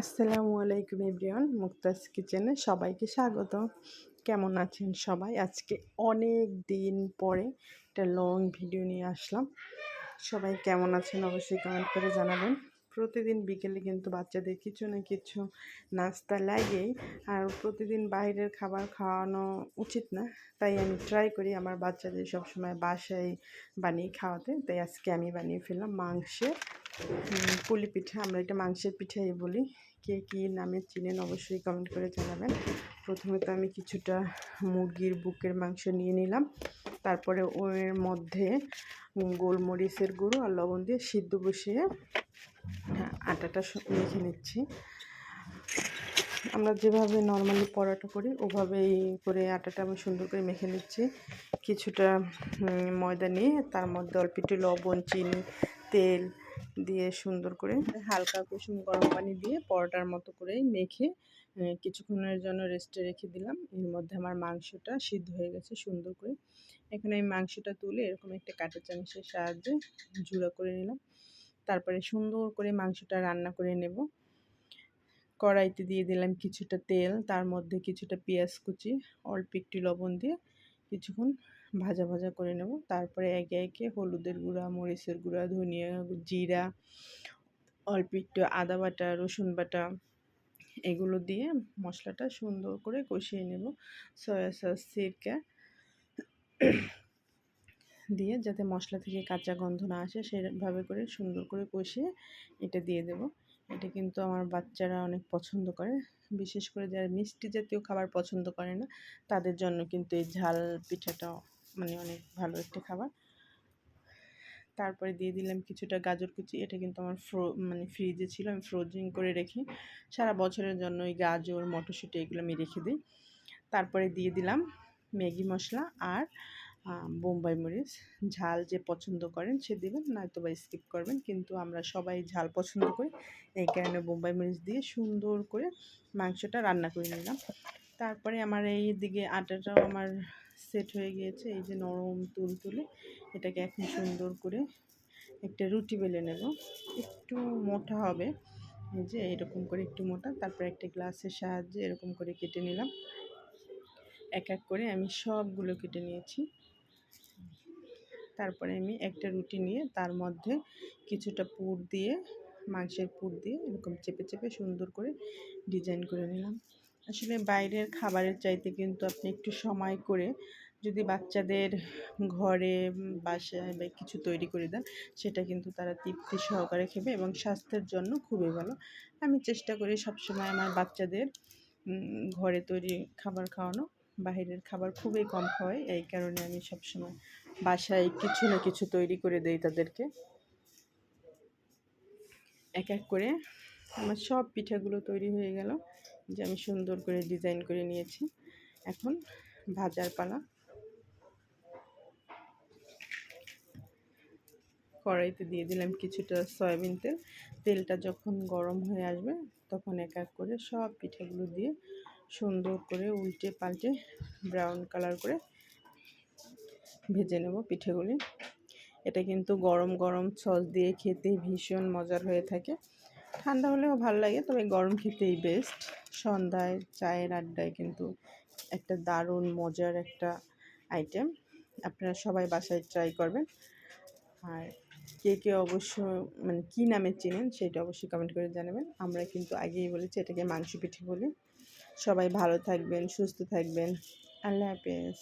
আসসালামু আলাইকুম এভরিওয়ান, মুক্তাস কিচেনে সবাইকে স্বাগত। কেমন আছেন সবাই? আজকে অনেক দিন পরে একটা লং ভিডিও নিয়ে আসলাম। সবাই কেমন আছেন অবশ্যই কমেন্ট করে জানাবেন। প্রতিদিন বিকেলে কিন্তু বাচ্চাদের কিছু না কিছু নাস্তা লাগেই, আর প্রতিদিন বাইরের খাবার খাওয়ানো উচিত না। তাই আমি ট্রাই করি আমার বাচ্চাদের সবসময় বাসায় বানিয়ে খাওয়াতে। তাই আজকে আমি বানিয়ে ফেললাম মাংসের পুলি পিঠা। আমরা এটা মাংসের পিঠাই বলি। কে কী নামে চিনেন অবশ্যই কমেন্ট করে জানাবেন। প্রথমে তো আমি কিছুটা মুরগির বুকের মাংস নিয়ে নিলাম। তারপরে ওর মধ্যে গোলমরিচের গুঁড়ো আর লবণ দিয়ে সিদ্ধ বসিয়ে আটাটা মেখে নিচ্ছি। আমরা যেভাবে নর্মালি পরোটা করি ওভাবেই করে আটাটা আমি সুন্দর করে মেখে নিচ্ছি। কিছুটা ময়দা নিয়ে তার মধ্যে অল্প একটু লবণ, চিনি, তেল দিয়ে সুন্দর করে হালকা কুসুম গরম পানি দিয়ে পরোটার মতো করে মেখে কিছুক্ষণের জন্য রেস্টে রেখে দিলাম। এর মধ্যে আমার মাংসটা সিদ্ধ হয়ে গেছে সুন্দর করে। এখন এই মাংসটা তুলে এরকম একটা কাঁটা চামচের সাহায্যে ঝুড়া করে নিলাম। তারপরে সুন্দর করে মাংসটা রান্না করে নেব। কড়াইতে দিয়ে দিলাম কিছুটা তেল, তার মধ্যে কিছুটা পেঁয়াজ কুচি, অল্প একটু লবণ দিয়ে কিছুক্ষণ ভাজা ভাজা করে নেব। তারপরে একে একে হলুদের গুঁড়া, মরিচের গুঁড়া, ধনিয়া, জিরা, অল্প একটু আদা বাটা, রসুন বাটা এগুলো দিয়ে মশলাটা সুন্দর করে কষিয়ে নেব। সয়া সস, সিরকা দিয়ে যাতে মশলা থেকে কাঁচা গন্ধ না আসে সেভাবে করে সুন্দর করে কষিয়ে এটা দিয়ে দেব। এটা কিন্তু আমার বাচ্চারা অনেক পছন্দ করে, বিশেষ করে যারা মিষ্টি জাতীয় খাবার পছন্দ করে না তাদের জন্য কিন্তু এই ঝাল পিঠাটা অনেক ভালো একটা খাবার। তারপরে দিয়ে দিলাম কিছুটা গাজর কুচি। এটা কিন্তু আমার ফ্রিজে ছিল, আমি ফ্রোজিং করে রেখে সারা বছরের জন্য ওই গাজর, মটরশুঁটি এগুলো আমি রেখে দিই। তারপরে দিয়ে দিলাম ম্যাগি মশলা আর বোম্বাই মরিচ। ঝাল যে পছন্দ করেন সে দেবেন, নয়তো বা স্কিপ করবেন, কিন্তু আমরা সবাই ঝাল পছন্দ করি, এই কারণে বোম্বাই মরিচ দিয়ে সুন্দর করে মাংসটা রান্না করে নিলাম। তারপরে আমার এই দিকে আটাটাও আমার সেট হয়ে গিয়েছে, এই যে নরম তুলতুলে। এটাকে এখন সুন্দর করে একটা রুটি বেলে নেব। একটু মোটা হবে, এই যে এরকম করে একটু মোটা। তারপরে একটা গ্লাসের সাহায্যে এরকম করে কেটে নিলাম। এক এক করে আমি সবগুলো কেটে নিয়েছি। তারপরে আমি একটা রুটি নিয়ে তার মধ্যে কিছুটা পুর দিয়ে, মাংসের পুর দিয়ে এরকম চেপে চেপে সুন্দর করে ডিজাইন করে নিলাম। আসলে বাইরের খাবারের চাইতে কিন্তু আপনি একটু সময় করে যদি বাচ্চাদের ঘরে বাসায় বা কিছু তৈরি করে দেন, সেটা কিন্তু তারা তৃপ্তি সহকারে খেবে এবং স্বাস্থ্যের জন্য খুবই ভালো। আমি চেষ্টা করি সবসময় আমার বাচ্চাদের ঘরে তৈরি খাবার খাওয়ানো, বাইরের খাবার খুবই কম খাওয়াই। এই কারণে আমি সবসময় বাসায় কিছু না কিছু তৈরি করে দেই তাদেরকে। এক এক করে আমার সব পিঠাগুলো তৈরি হয়ে গেল, যে আমি সুন্দর করে ডিজাইন করে নিয়েছি। এখন ভাজার পালা। কড়াইতে দিয়ে দিলাম কিছুটা সয়াবিন তেল। তেলটা যখন গরম হয়ে আসবে তখন এক এক করে সব পিঠাগুলো দিয়ে সুন্দর করে উল্টে পাল্টে ব্রাউন কালার করে ভেজে নেব পিঠেগুলি। এটা কিন্তু গরম গরম সস দিয়ে খেতে ভীষণ মজার হয়ে থাকে। ঠান্ডা হলেও ভালো লাগে, তবে গরম খেতেই বেস্ট। সন্ধ্যায় চায়ের আড্ডায় কিন্তু একটা দারুণ মজার একটা আইটেম। আপনারা সবাই বাসায় ট্রাই করবেন। আর কে কে অবশ্য কী নামে চেনেন সেটা অবশ্যই কমেন্ট করে জানাবেন। আমরা কিন্তু আগেই বলেছি এটাকে মাংস পিঠে বলি। সবাই ভালো থাকবেন, সুস্থ থাকবেন। আল্লাহ হাফেজ।